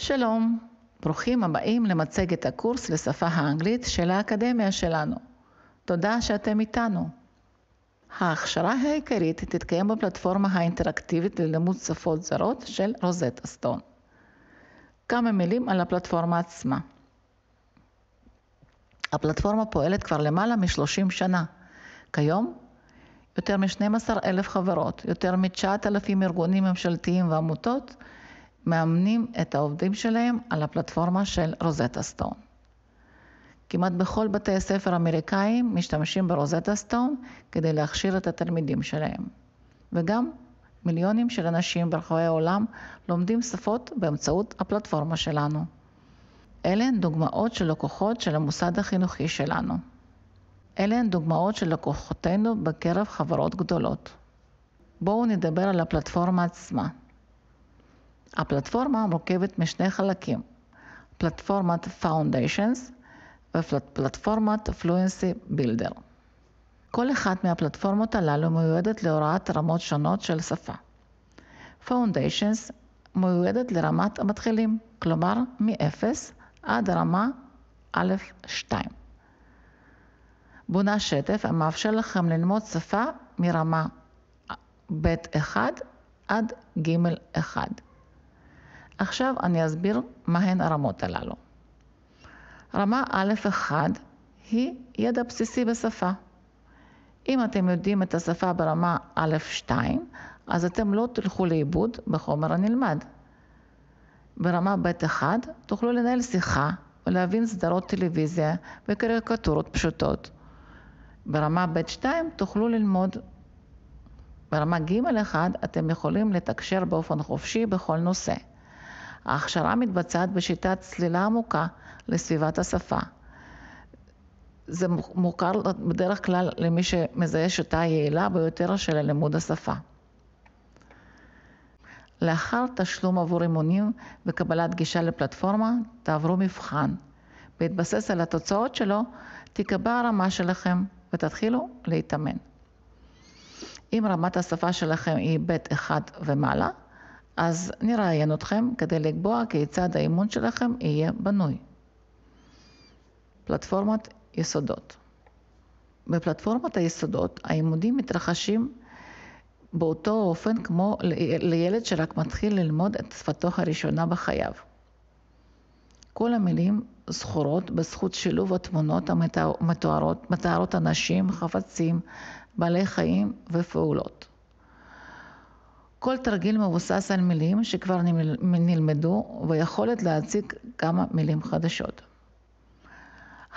שלום, ברוכים הבאים למצגת הקורס לשפה האנגלית של האקדמיה שלנו. תודה שאתם איתנו. ההכשרה העיקרית תתקיים בפלטפורמה האינטראקטיבית ללימוד שפות זרות של רוזטה סטון. כמה מילים על הפלטפורמה עצמה. הפלטפורמה פועלת כבר למעלה מ-30 שנה. כיום, יותר מ-12,000 חברות, יותר מ-9,000 ארגונים ממשלתיים ועמותות, מאמנים את העובדים שלהם על הפלטפורמה של רוזטה סטון. כמעט בכל בתי הספר האמריקאים משתמשים ברוזטה סטון כדי להכשיר את התלמידים שלהם. וגם מיליונים של אנשים ברחבי העולם לומדים שפות באמצעות הפלטפורמה שלנו. אלה הן דוגמאות של לקוחות של המוסד החינוכי שלנו. אלה הן דוגמאות של לקוחותינו בקרב חברות גדולות. בואו נדבר על הפלטפורמה עצמה. הפלטפורמה מורכבת משני חלקים, פלטפורמת Foundations ופלטפורמת Fluency Builder. כל אחת מהפלטפורמות הללו מיועדת להוראת רמות שונות של שפה. Foundations מיועדת לרמת המתחילים, כלומר מ-0 עד רמה א'2. בונה שטף המאפשר לכם ללמוד שפה מרמה ב'1 עד ג'1. עכשיו אני אסביר מהן הרמות הללו. רמה א'1 היא ידע בסיסי בשפה. אם אתם יודעים את השפה ברמה א'2, אז אתם לא תלכו לאיבוד בחומר הנלמד. ברמה ב'1 תוכלו לנהל שיחה ולהבין סדרות טלוויזיה וקריקטורות פשוטות. ברמה ב'2 תוכלו ללמוד. ברמה ג'1 אתם יכולים לתקשר באופן חופשי בכל נושא. ההכשרה מתבצעת בשיטת צלילה עמוקה לסביבת השפה. זה מוכר בדרך כלל למי שמזהה שיטה יעילה ביותר של לימוד השפה. לאחר תשלום עבור אימונים וקבלת גישה לפלטפורמה, תעברו מבחן. בהתבסס על התוצאות שלו, תיקבע הרמה שלכם ותתחילו להתאמן. אם רמת השפה שלכם היא ב'1 ומעלה, אז נראיין אתכם כדי לקבוע כיצד האימון שלכם יהיה בנוי. פלטפורמת יסודות. בפלטפורמת היסודות, האימונים מתרחשים באותו אופן כמו לילד שרק מתחיל ללמוד את שפתו הראשונה בחייו. כל המילים זכורות בזכות שילוב התמונות המתארות אנשים, חפצים, בעלי חיים ופעולות. כל תרגיל מבוסס על מילים שכבר נלמדו ויכולת להציג כמה מילים חדשות.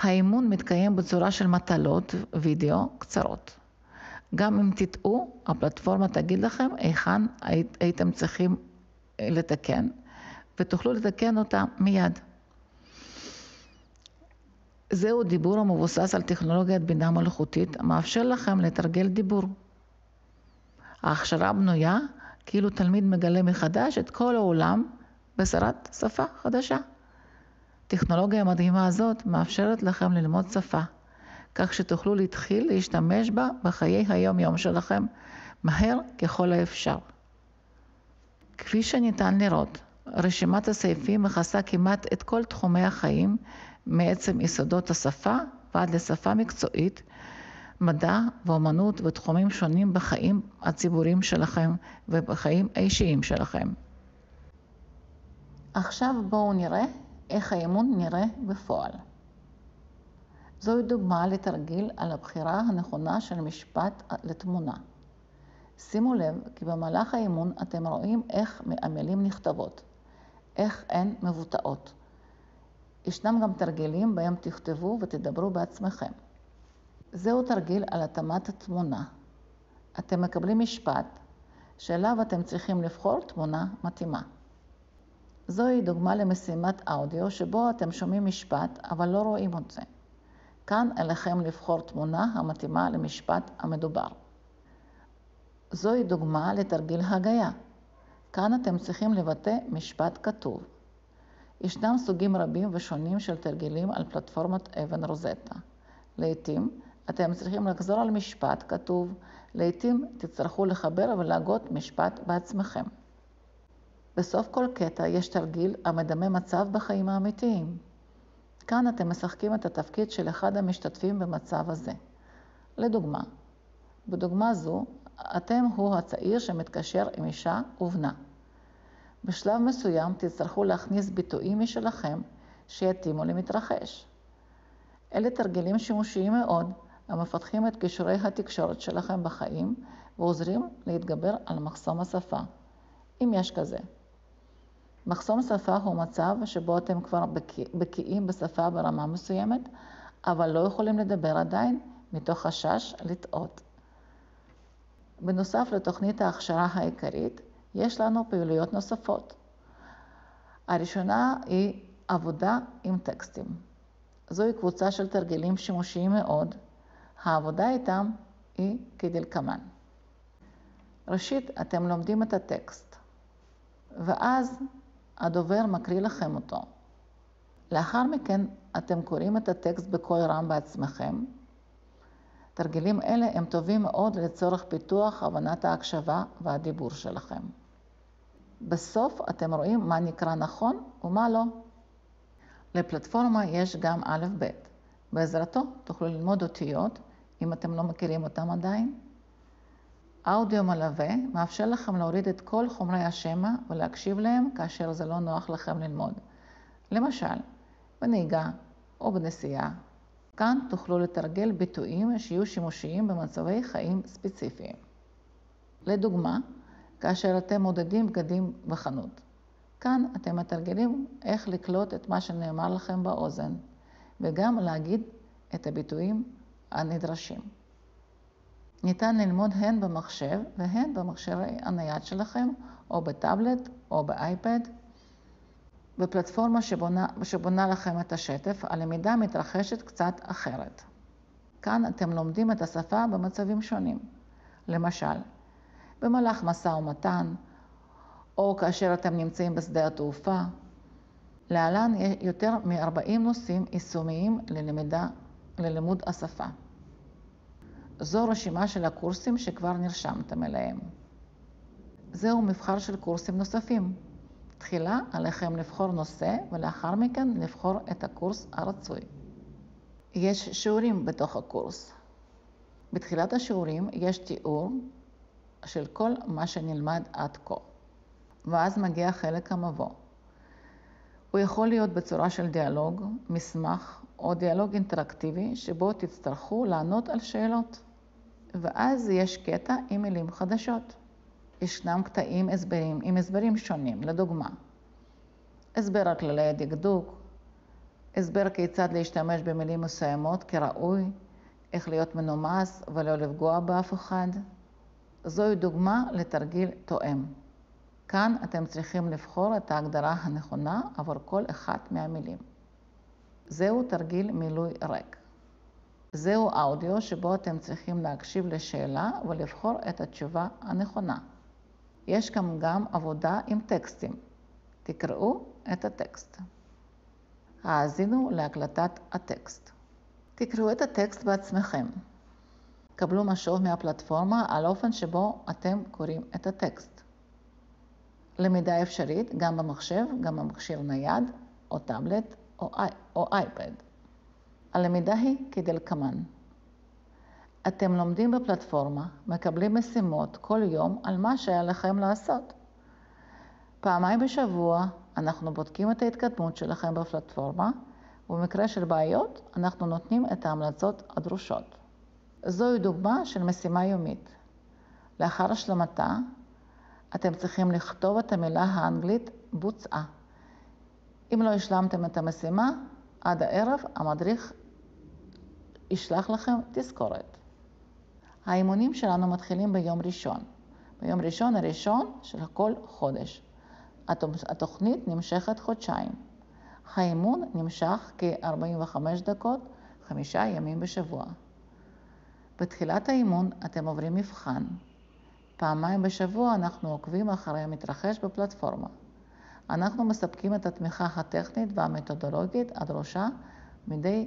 האימון מתקיים בצורה של מטלות וידאו קצרות. גם אם תטעו, הפלטפורמה תגיד לכם היכן הייתם צריכים לתקן, ותוכלו לתקן אותה מיד. זהו דיבור המבוסס על טכנולוגיית בינה מלאכותית, המאפשר לכם לתרגל דיבור. ההכשרה בנויה כאילו תלמיד מגלה מחדש את כל העולם בסדרת שפה חדשה. הטכנולוגיה המדהימה הזאת מאפשרת לכם ללמוד שפה, כך שתוכלו להתחיל להשתמש בה בחיי היום-יום שלכם מהר ככל האפשר. כפי שניתן לראות, רשימת הסעיפים מכסה כמעט את כל תחומי החיים, מעצם יסודות השפה ועד לשפה מקצועית, מדע ואומנות ותחומים שונים בחיים הציבוריים שלכם ובחיים האישיים שלכם. עכשיו בואו נראה איך האימון נראה בפועל. זוהי דוגמה לתרגיל על הבחירה הנכונה של משפט לתמונה. שימו לב כי במהלך האימון אתם רואים איך המילים נכתבות, איך הן מבוטאות. ישנם גם תרגילים בהם תכתבו ותדברו בעצמכם. זהו תרגיל על התאמת התמונה. אתם מקבלים משפט שאליו אתם צריכים לבחור תמונה מתאימה. זוהי דוגמה למשימת אודיו שבו אתם שומעים משפט אבל לא רואים את זה. כאן עליכם לבחור תמונה המתאימה למשפט המדובר. זוהי דוגמה לתרגיל הגיה. כאן אתם צריכים לבטא משפט כתוב. ישנם סוגים רבים ושונים של תרגילים על פלטפורמת אבן רוזטה. לעתים אתם צריכים לחזור על משפט כתוב, לעתים תצטרכו לחבר ולהגות משפט בעצמכם. בסוף כל קטע יש תרגיל המדמה מצב בחיים האמיתיים. כאן אתם משחקים את התפקיד של אחד המשתתפים במצב הזה. לדוגמה, בדוגמה זו, אתם הוא הצעיר שמתקשר עם אישה ובנה. בשלב מסוים תצטרכו להכניס ביטויים משלכם שיתאימו למתרחש. אלה תרגילים שימושיים מאוד, המפתחים את כישורי התקשורת שלכם בחיים ועוזרים להתגבר על מחסום השפה, אם יש כזה. מחסום שפה הוא מצב שבו אתם כבר בקיאים בשפה ברמה מסוימת, אבל לא יכולים לדבר עדיין מתוך חשש לטעות. בנוסף לתוכנית ההכשרה העיקרית, יש לנו פעילויות נוספות. הראשונה היא עבודה עם טקסטים. זוהי קבוצה של תרגילים שימושיים מאוד. העבודה איתם היא כדלקמן. ראשית, אתם לומדים את הטקסט, ואז הדובר מקריא לכם אותו. לאחר מכן אתם קוראים את הטקסט בקול רם בעצמכם. תרגילים אלה הם טובים מאוד לצורך פיתוח הבנת ההקשבה והדיבור שלכם. בסוף אתם רואים מה נקרא נכון ומה לא. לפלטפורמה יש גם א' ב'. בעזרתו תוכלו ללמוד אותיות אם אתם לא מכירים אותם עדיין. האודיו מלווה מאפשר לכם להוריד את כל חומרי השמע ולהקשיב להם כאשר זה לא נוח לכם ללמוד. למשל, בנהיגה או בנסיעה. כאן תוכלו לתרגל ביטויים שיהיו שימושיים במצבי חיים ספציפיים. לדוגמה, כאשר אתם מודדים בגדים בחנות. כאן אתם מתרגלים איך לקלוט את מה שנאמר לכם באוזן, וגם להגיד את הביטויים הנדרשים. ניתן ללמוד הן במחשב והן במכשיר הנייד שלכם, או בטאבלט או באייפד. בפלטפורמה שבונה לכם את השטף, הלמידה מתרחשת קצת אחרת. כאן אתם לומדים את השפה במצבים שונים. למשל, במהלך משא ומתן, או כאשר אתם נמצאים בשדה התעופה. להלן יותר מ-40 נושאים יישומיים ללימוד השפה. זו רשימה של הקורסים שכבר נרשמתם אליהם. זהו מבחר של קורסים נוספים. תחילה עליכם לבחור נושא ולאחר מכן לבחור את הקורס הרצוי. יש שיעורים בתוך הקורס. בתחילת השיעורים יש תיאור של כל מה שנלמד עד כה. ואז מגיע חלק המבוא. הוא יכול להיות בצורה של דיאלוג, מסמך או דיאלוג אינטראקטיבי שבו תצטרכו לענות על שאלות. ואז יש קטע עם מילים חדשות. ישנם קטעים עם הסברים שונים, לדוגמה. הסבר על כללי הדקדוק, הסבר כיצד להשתמש במילים מסוימות כראוי, איך להיות מנומס ולא לפגוע באף אחד. זוהי דוגמה לתרגיל תואם. כאן אתם צריכים לבחור את ההגדרה הנכונה עבור כל אחת מהמילים. זהו תרגיל מילוי ריק. זהו אודיו שבו אתם צריכים להקשיב לשאלה ולבחור את התשובה הנכונה. יש גם עבודה עם טקסטים. תקראו את הטקסט. האזינו להקלטת הטקסט. תקראו את הטקסט בעצמכם. קבלו משוב מהפלטפורמה על אופן שבו אתם קוראים את הטקסט. למידה אפשרית גם במחשב, גם במכשיר נייד, או טאבלט, או אייפד. הלמידה היא כדלקמן. אתם לומדים בפלטפורמה, מקבלים משימות כל יום על מה שהיה לכם לעשות. פעמיים בשבוע אנחנו בודקים את ההתקדמות שלכם בפלטפורמה, ובמקרה של בעיות אנחנו נותנים את ההמלצות הדרושות. זוהי דוגמה של משימה יומית. לאחר השלמתה, אתם צריכים לכתוב את המילה האנגלית בוצעה. אם לא השלמתם את המשימה, עד הערב המדריך ישלח לכם תזכורת. האימונים שלנו מתחילים ביום ראשון. ביום ראשון הראשון של כל חודש. התוכנית נמשכת חודשיים. האימון נמשך כ-45 דקות, 5 ימים בשבוע. בתחילת האימון אתם עוברים מבחן. פעמיים בשבוע אנחנו עוקבים אחרי המתרחש בפלטפורמה. אנחנו מספקים את התמיכה הטכנית והמתודולוגית הדרושה מדי